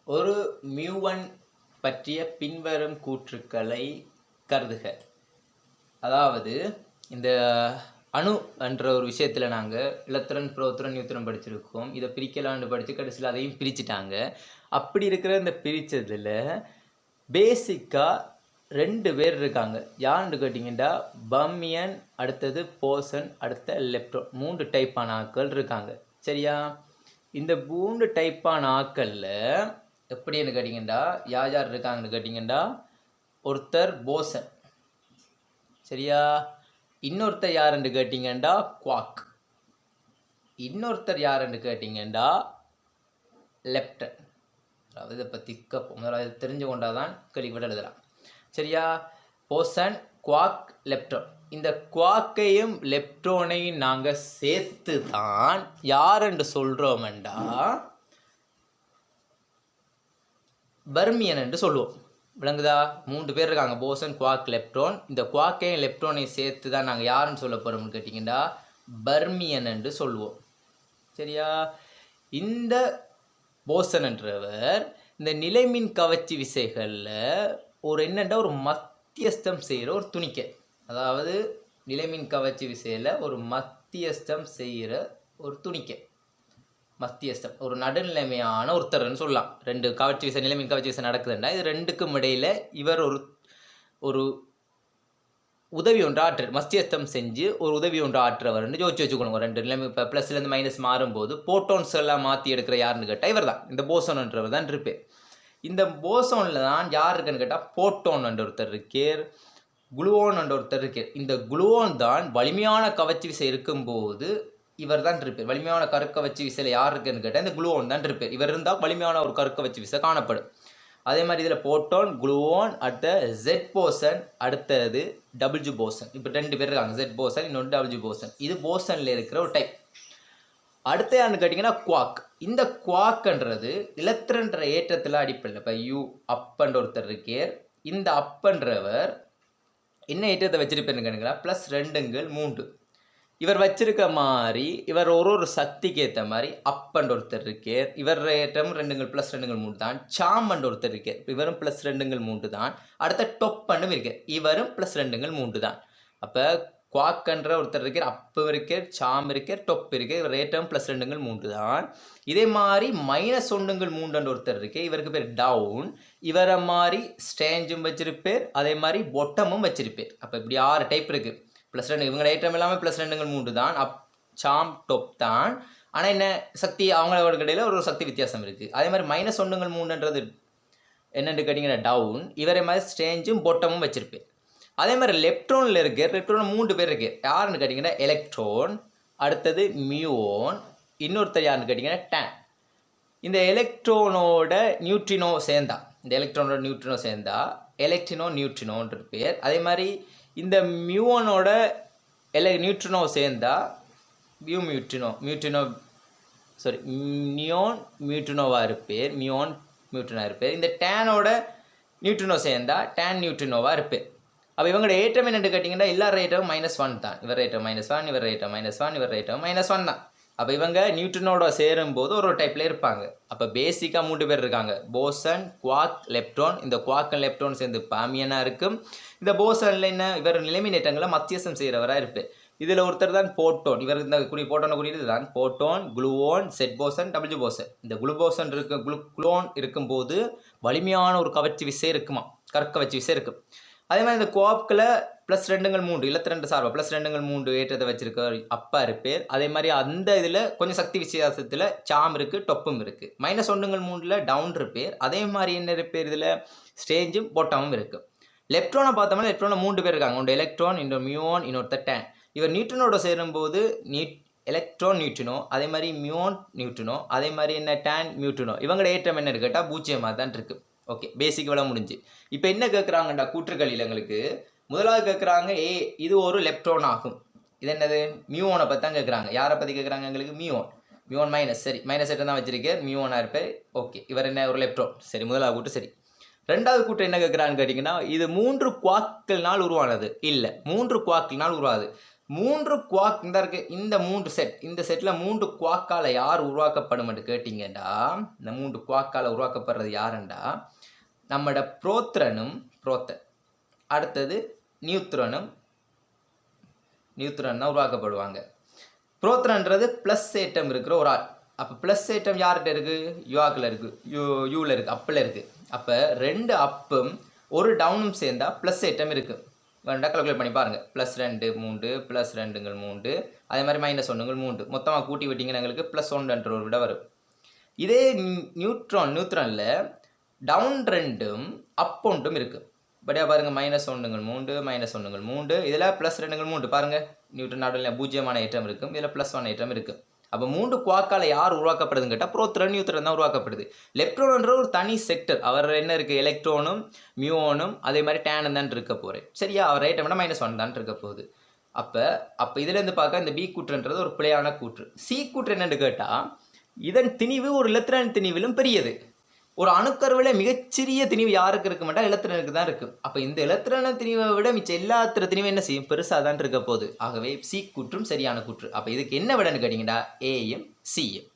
ஒரு மியூவன் பற்றிய பின்வரும் கூற்றுக்களை கருதுக. அதாவது இந்த அணு என்ற ஒரு விஷயத்தில் நாங்கள் இலத்திரன் புரோத்திரன் நியூத்திரன் படிச்சிருக்கோம். இதை பிரிக்கலான்னு படித்து கடைசியில் அதையும் பிரிச்சுட்டாங்க. அப்படி இருக்கிற இந்த பிரித்ததில் பேசிக்காக 2 பேர் இருக்காங்க. யாருன்னு கேட்டிங்கன்னா பர்மியன், அடுத்தது போசன், அடுத்த எலக்ட்ரான். 3 டைப்பான ஆட்கள் இருக்காங்க. சரியா? இந்த 3 டைப்பான ஆட்களில் எப்படின்னு கேட்டிங்கன்னா யார் இருக்காங்கன்னு கேட்டிங்கன்னா ஒருத்தர் போசன். சரியா? இன்னொருத்தர் யாருன்னு கேட்டிங்கன்னா குவாக். இன்னொருத்தர் யாருன்னு கேட்டிங்கன்னா லெப்டன். அதாவது இதை பற்றி முதல்ல தெரிஞ்சு கொண்டாதான் கேள்விப்பட்டு எழுதலாம். சரியா? போசன், குவாக், லெப்டான். இந்த குவாக்கையும் லெப்டானையும் நாங்கள் சேர்த்து தான் யாரென்று சொல்கிறோம்டா பர்மியன் என்று சொல்லுவோம். விளங்குதா? 3 பேர் இருக்காங்க, போசன், குவாக், லெப்டான். இந்த குவாக்கையும் லெப்டானையும் சேர்த்து தான் நாங்கள் யாருன்னு சொல்ல போகிறோம்னு கேட்டிங்கன்னா பர்மியன் என்று சொல்லுவோம். சரியா? இந்த போசன் என்றவர் இந்த நிலைமின் கவர்ச்சி விசைகளில் ஒரு மத்தியஸ்தம் செய்கிற ஒரு துணிக்க. அதாவது நிலைமின் கவர்ச்சி விசையில் ஒரு மத்தியஸ்தம் செய்கிற ஒரு துணிக்க. மத்தியஸ்தம் ஒரு நடுநிலைமையான ஒருத்தர்னு சொல்லலாம். 2 கவர்ச்சி விசை, நிலைமின் கவர்ச்சி விசை நடக்குதுன்னா இது 2க்கும் இடையில் இவர் ஒரு உதவி ஒன்று ஆற்று, மத்தியஸ்தம் செஞ்சு ஒரு உதவி ஒன்று ஆற்றுறவர்னு யோசிச்சு வச்சுக்கணும். 2 நிலைமை இப்போ ப்ளஸ்லேருந்து மைனஸ் மாறும்போது போட்டோன்ஸ் எல்லாம் மாற்றி எடுக்கிற யாருன்னு கேட்டால் இவர் தான், இந்த போசோன்ன்றவர் தான் இருப்பேர். இந்த போசோனில் தான் யார் இருக்குன்னு கேட்டால் போட்டோன் என்ற ஒருத்தர் இருக்கார், குளுவோன் என்ற ஒருத்தர் இருக்கார். இந்த குளுவோன் தான் வலிமையான கவர்ச்சி விசை இருக்கும்போது இவர் தான் இருப்பார். வலிமையான கருக்கவர்ச்சி விசையில் யார் இருக்குன்னு கேட்டால் இந்த குளுவோன் தான் இருப்பார். இவர் இருந்தால் வலிமையான ஒரு கருக்கவர்ச்சி விசை காணப்படும். அதே மாதிரி இதில் போட்டோன், குளுவோன், அடுத்த ஜெட் போசன், அடுத்தது டபிள்யூ போசன். இப்போ 2 பேர் இருக்காங்க, ஜெட் போசன், இன்னொன்று டபிள்யூ போசன். இது போசனில் இருக்கிற ஒரு டைப். அடுத்த யாருன்னு கேட்டிங்கன்னா குவாக். இந்த குவாக்ன்றது இலத்திரன்ற ஏற்றத்தில் அடிப்படையில் இப்போ யூ அப்பன்ற ஒருத்தர் இருக்கார். இந்த அப்பன்றவர் என்ன ஏற்றத்தை வச்சிருப்பேன்னு கேட்டீங்கன்னா +2 இவர் வச்சிருக்க மாதிரி இவர் ஒரு சக்திக்கு ஏற்ற மாதிரி அப்பன்ற ஒருத்தர் இருக்கார். இவர் ஏற்றம் 2 +2 தான். சாம்பன்ற ஒருத்தர் இருக்கார், இவரும் +2 தான். அடுத்த டொப்பன்னு இருக்கார், இவரும் +2 தான். அப்போ குவாக்கன்ற ஒருத்தர் இருக்கார், அப்பு இருக்கார், சாம் இருக்கார், டொப் இருக்கார், இவர் ஏற்றம் +2 தான். இதே மாதிரி -1 ஒருத்தர் இருக்கு, இவருக்கு பேர் டவுன். இவரை மாதிரி ஸ்டேஞ்சும் வச்சிருப்பேர், அதே மாதிரி பொட்டமும் வச்சிருப்பேர். அப்போ இப்படி 6 டைப் இருக்குது. +2 இவங்க ஏற்றம் எல்லாமே +2 தான். அப், சாம், டொப் தான். ஆனால் என்ன சக்தி அவங்களோட இடையில ஒரு சக்தி வித்தியாசம் இருக்குது. அதே மாதிரி -1 என்னென்னு கேட்டிங்கன்னா டவுன். இவரை மாதிரி ஸ்டேஞ்சும் பொட்டமும் வச்சிருப்பேர். அதே மாதிரி லெப்ட்ரானில் இருக்க 3 பேர் இருக்கு. யாருன்னு கேட்டிங்கன்னா எலக்ட்ரான், அடுத்தது மியூன், இன்னொருத்தர் யாருன்னு கேட்டிங்கன்னா டேன். இந்த எலக்ட்ரானோட நியூட்ரினோ சேர்ந்தா எலக்ட்ரினோ நியூட்ரினோன்ற பேர். அதே மாதிரி இந்த மியூனோட நியூட்ரினோ சேர்ந்தா நியோன் மியூட்ரினோவாக இருப்பேர். இந்த டேனோட நியூட்ரினோ சேர்ந்தா டேன் நியூட்ரினோவாக இருப்பேர். அப்போ இவங்களோட ஏற்றம் என்னென்னு கேட்டிங்கன்னா எல்லார் ரேட்டும் -1 தான். இவர் ரேட்டம் -1, இவர் ரேட்டம் -1, இவர் ரேட்டம் -1 தான். அப்போ இவங்க நியூட்ரினோட சேரும்போது ஒரு டைப்பில் இருப்பாங்க. அப்போ பேசிக்காக 3 பேர் இருக்காங்க, போசன், குவாக், லெப்டான். இந்த குவாக் அண்ட் லெப்டான் சேர்ந்து பாமியனாக இருக்கும். இந்த போசனில் என்ன இவர் நிலைமினேற்றங்களை மத்தியஸ்தம் செய்கிறவராக இருப்பார். இதில் ஒருத்தர் தான் போட்டோன். இவர் இந்த போட்டோனை குறியீடு தான் photon, குளுவோன், set Poshan, W Poshan. இந்த குளுபோசன் குளோன் இருக்கும்போது வலிமையான ஒரு கவர்ச்சி விசை இருக்குமா, கற்கவர்ச்சி விசை இருக்கும். அதே மாதிரி இந்த குவாக்கில் +2 இலத்திரண்டு சார்பா +2 ஏற்றத்தை வச்சிருக்க அப்பா இருப்பேர். அதே மாதிரி அந்த இதில் கொஞ்சம் சக்தி வித்தியாசத்தில் சாம் இருக்குது, டொப்பும் இருக்குது. -1 டவுன் இருப்பேர். அதே மாதிரி என்ன இருப்பேர், இதில் ஸ்டேஞ்சும் பொட்டமும் இருக்குது. லெப்ட்ரானை பார்த்தோம்னா லெப்ட்ரானில் 3 பேர் இருக்காங்க, ஒன்று எலக்ட்ரான், இன்னொரு மியூன், இன்னொருத்தர் டேன். இவர் நியூட்ரினோட சேரும்போது எலக்ட்ரான் நியூட்ரினோ, அதே மாதிரி மியூன் நியூட்ரினோ, அதே மாதிரி என்ன டேன் நியூட்ரினோ. இவங்களோட ஏற்றம் என்ன கேட்டால் 0 தான் இருக்குது. ஓகே, பேசிக் விட முடிஞ்சு. இப்போ என்ன கேட்குறாங்கண்டா கூற்றுக்களில் எங்களுக்கு முதலாவது கேட்குறாங்க இது ஒரு லெப்ட்ரான் ஆகும். இது என்னது மியூனை பற்றி தான் கேட்குறாங்க. யாரை பற்றி கேட்குறாங்க எங்களுக்கு மியூன் மைனஸ். சரி, -8 தான் வச்சிருக்கேன், மியூனாக இருப்பேன். ஓகே, இவர் என்ன ஒரு லெப்ட்ரான். சரி, முதலாவது கூட்டு சரி. 2வது கூட்டு என்ன கேட்குறான்னு கேட்டிங்கன்னா இது 3 குவாக்கினால் உருவானது இல்லை, 3 குவாக்கினால் உருவாது. 3 குவாக் இந்த இருக்கு, இந்த 3 செட், இந்த செட்ல 3 குவாக்கால யார் உருவாக்கப்படும் என்று கேட்டீங்கன்னா, இந்த 3 குவாக்கால உருவாக்கப்படுறது யாருண்டா, நம்மட புரோத்ரனும் அடுத்தது நியூட்ரனும் தான் உருவாக்கப்படுவாங்க. புரோத்ரன்றது பிளஸ் ஏட்டம் இருக்கிற ஒரு ஆள். அப்போ பிளஸ் ஏட்டம் யார்கிட்ட இருக்கு? யூஆக்கில் இருக்கு, யூவில் இருக்கு, அப்பில் இருக்கு. அப்போ 2 அப்பும் ஒரு டவுனும் சேர்ந்தா பிளஸ் ஏட்டம் இருக்கு. வேண்டாம் கால்குலேட் பண்ணி பாருங்க. +2 3 +2 3 அதே மாதிரி -1 3 மொத்தமாக கூட்டி விட்டீங்கன்னா எங்களுக்கு +1 ஒரு விட வரும். இதே நியூட்ரானில் டவுன் 2ம் அப் 1ம் இருக்கு. படியா பாருங்க, -1 3 -1 3 இதில் +2 3 பாருங்க. நியூட்ரன் நடுவில் பூஜ்ஜியமான ஏற்றம் இருக்கும், இதில் +1 ஏற்றம் இருக்கு. அப்போ 3 குவாக்கால யார் உருவாக்கப்படுதுன்னு கேட்டால் புரோத்ரன் நியூட்ரன் தான் உருவாக்கப்படுது. லெப்ட்ரான்ன்ற ஒரு தனி செக்டர், அவர் என்ன இருக்குது, எலக்ட்ரானும் மியூனும் அதே மாதிரி டேனும் தான் இருக்க போகிறேன். சரியா, அவர் ஐட்டம்னா -1 தான் இருக்க போகுது. அப்போ இதுலேருந்து பார்க்க இந்த பி கூற்றுன்றது ஒரு பிழையான கூற்று. சி கூற்று என்னன்னு கேட்டால், இதன் திணிவு ஒரு எலக்ட்ரான் திணிவிலும் பெரியது. ஒரு அணுக்கருவில் மிகச்சிறிய திணிவு யாருக்கு இருக்க மாட்டா, எலக்ட்ரானுக்கு தான் இருக்கு. அப்போ இந்த எலக்ட்ரான திணிவை விட மிச்சம் எல்லாத்திர திணிவு என்ன செய்யும், பெருசாக தான் இருக்க போகுது. ஆகவே சி கூற்றும் சரியான கூற்று. அப்போ இதுக்கு என்ன விடன்னு கேட்டீங்கன்னா, ஏயும் சியும்.